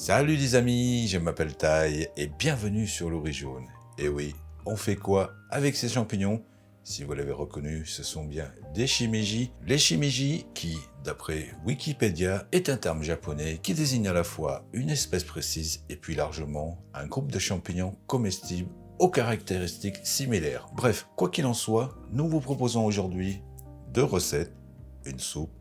Salut les amis, je m'appelle Tai et bienvenue sur l'Ori Jaune. Et oui, on fait quoi avec ces champignons? Si vous l'avez reconnu, ce sont bien des shimeji. Les shimeji qui, d'après Wikipédia, est un terme japonais qui désigne à la fois une espèce précise et puis largement un groupe de champignons comestibles aux caractéristiques similaires. Bref, quoi qu'il en soit, nous vous proposons aujourd'hui deux recettes, une soupe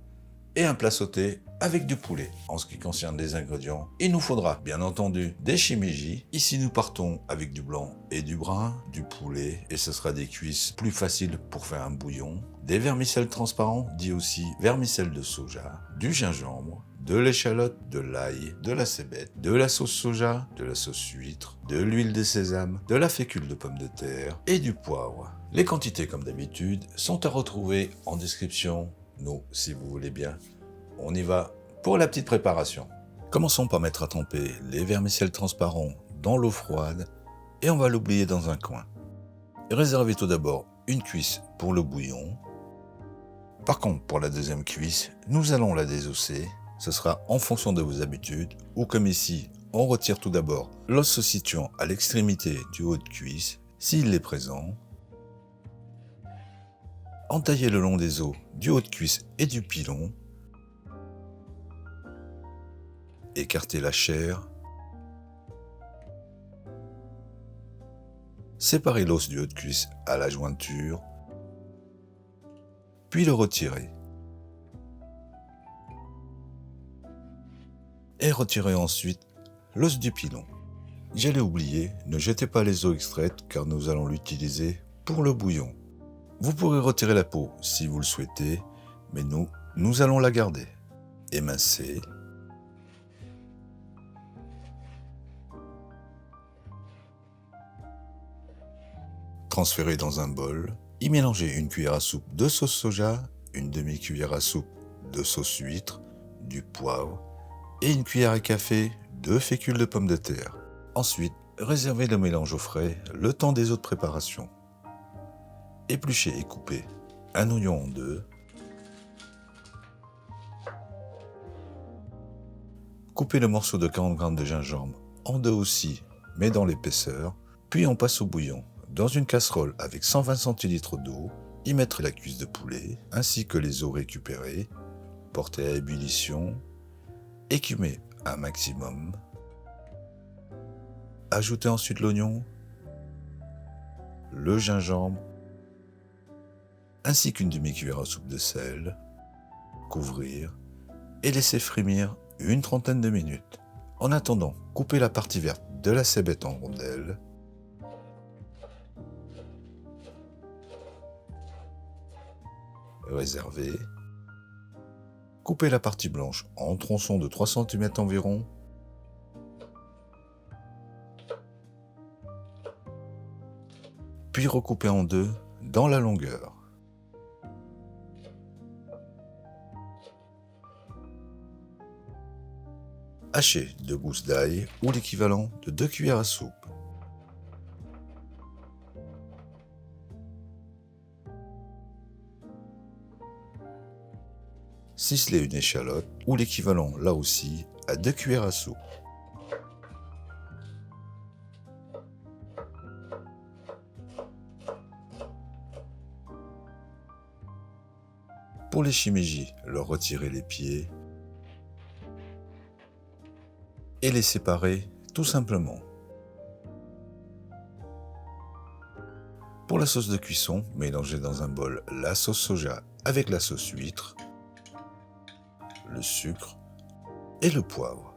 et un plat sauté avec du poulet. En ce qui concerne les ingrédients, il nous faudra bien entendu des shimeji. Ici nous partons avec du blanc et du brun, du poulet et ce sera des cuisses plus faciles pour faire un bouillon, des vermicelles transparents, dit aussi vermicelles de soja, du gingembre, de l'échalote, de l'ail, de la cébette, de la sauce soja, de la sauce huître, de l'huile de sésame, de la fécule de pomme de terre et du poivre. Les quantités comme d'habitude sont à retrouver en description. Nous, si vous voulez bien, on y va pour la petite préparation. Commençons par mettre à tremper les vermicelles transparents dans l'eau froide et on va l'oublier dans un coin. Réservez tout d'abord une cuisse pour le bouillon. Par contre, pour la deuxième cuisse, nous allons la désosser. Ce sera en fonction de vos habitudes ou comme ici, on retire tout d'abord l'os se situant à l'extrémité du haut de cuisse, s'il est présent. Entaillez le long des os du haut de cuisse et du pilon. Écartez la chair. Séparez l'os du haut de cuisse à la jointure. Puis le retirez. Et retirez ensuite l'os du pilon. J'allais oublier, ne jetez pas les os extraites car nous allons l'utiliser pour le bouillon. Vous pourrez retirer la peau si vous le souhaitez, mais nous allons la garder. Émincez. Transférez dans un bol. Y mélangez une cuillère à soupe de sauce soja, une demi-cuillère à soupe de sauce huître, du poivre et une cuillère à café de fécule de pomme de terre. Ensuite, réservez le mélange au frais le temps des autres préparations. Épluchez et coupez un oignon en deux. Coupez le morceau de 40 g de gingembre en deux aussi, mais dans l'épaisseur. Puis on passe au bouillon. Dans une casserole avec 120 centilitres d'eau, y mettre la cuisse de poulet ainsi que les os récupérés. Portez à ébullition. Écumez un maximum. Ajoutez ensuite l'oignon, le gingembre, ainsi qu'une demi-cuillère à soupe de sel, couvrir et laisser frémir une trentaine de minutes. En attendant, coupez la partie verte de la cébette en rondelles. Réservez. Coupez la partie blanche en tronçons de 3 cm environ. Puis recoupez en deux dans la longueur. Hachez 2 gousses d'ail ou l'équivalent de 2 cuillères à soupe. Ciselez une échalote ou l'équivalent là aussi à 2 cuillères à soupe. Pour les shimeji, leur retirez les pieds et les séparer tout simplement. Pour la sauce de cuisson, mélangez dans un bol la sauce soja avec la sauce huître, le sucre et le poivre.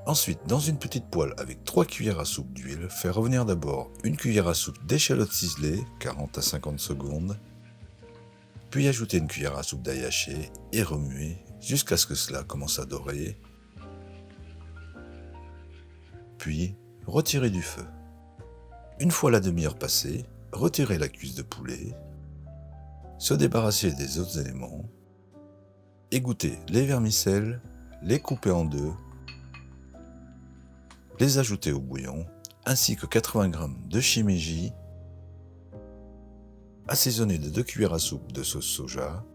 Ensuite, dans une petite poêle avec 3 cuillères à soupe d'huile, faites revenir d'abord une cuillère à soupe d'échalotes ciselées, 40 à 50 secondes, puis ajoutez une cuillère à soupe d'ail haché et remuez jusqu'à ce que cela commence à dorer, puis retirez du feu. Une fois la demi-heure passée, retirez la cuisse de poulet, se débarrasser des autres éléments, égouttez les vermicelles, les couper en deux, les ajouter au bouillon, ainsi que 80 g de shimeji, assaisonner de 2 cuillères à soupe de sauce soja,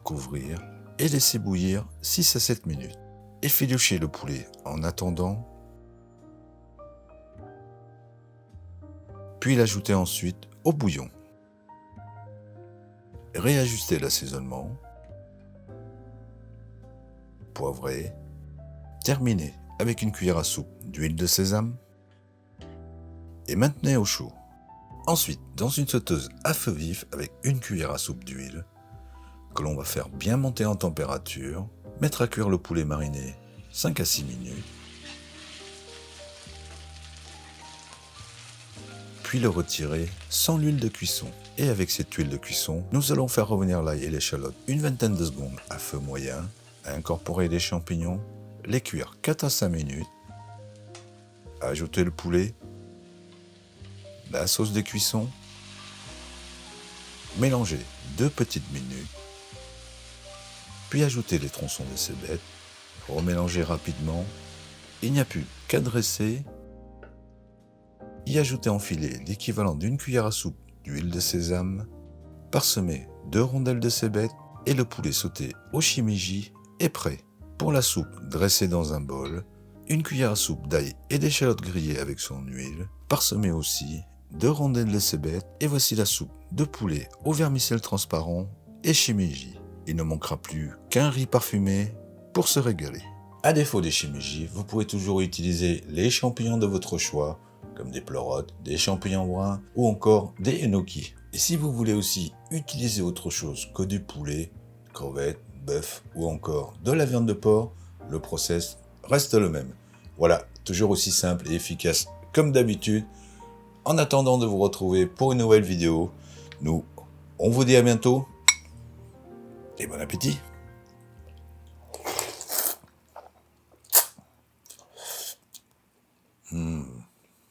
recouvrir et laisser bouillir 6 à 7 minutes. Effilocher le poulet en attendant, puis l'ajouter ensuite au bouillon. Réajuster l'assaisonnement, poivrer, terminer avec une cuillère à soupe d'huile de sésame et maintenez au chaud. Ensuite, dans une sauteuse à feu vif avec une cuillère à soupe d'huile, que l'on va faire bien monter en température, mettre à cuire le poulet mariné 5 à 6 minutes, puis le retirer sans l'huile de cuisson. Et avec cette huile de cuisson, nous allons faire revenir l'ail et l'échalote une vingtaine de secondes à feu moyen, incorporer les champignons, les cuire 4 à 5 minutes, ajouter le poulet, la sauce de cuisson, mélanger 2 petites minutes, puis ajouter les tronçons de cébette, remélanger rapidement, il n'y a plus qu'à dresser, y ajouter en filet l'équivalent d'une cuillère à soupe d'huile de sésame, parsemer 2 rondelles de cébette et le poulet sauté au shimeji est prêt. Pour la soupe, dressez dans un bol, une cuillère à soupe d'ail et d'échalotes grillées avec son huile, parsemez aussi 2 rondelles de cébette et voici la soupe de poulet au vermicelle transparent et shimeji. Il ne manquera plus qu'un riz parfumé pour se régaler. À défaut des shimeji, vous pouvez toujours utiliser les champignons de votre choix, comme des pleurotes, des champignons bruns ou encore des enoki. Et si vous voulez aussi utiliser autre chose que du poulet, crevettes, bœuf ou encore de la viande de porc, le process reste le même. Voilà, toujours aussi simple et efficace comme d'habitude. En attendant de vous retrouver pour une nouvelle vidéo, on vous dit à bientôt et bon appétit.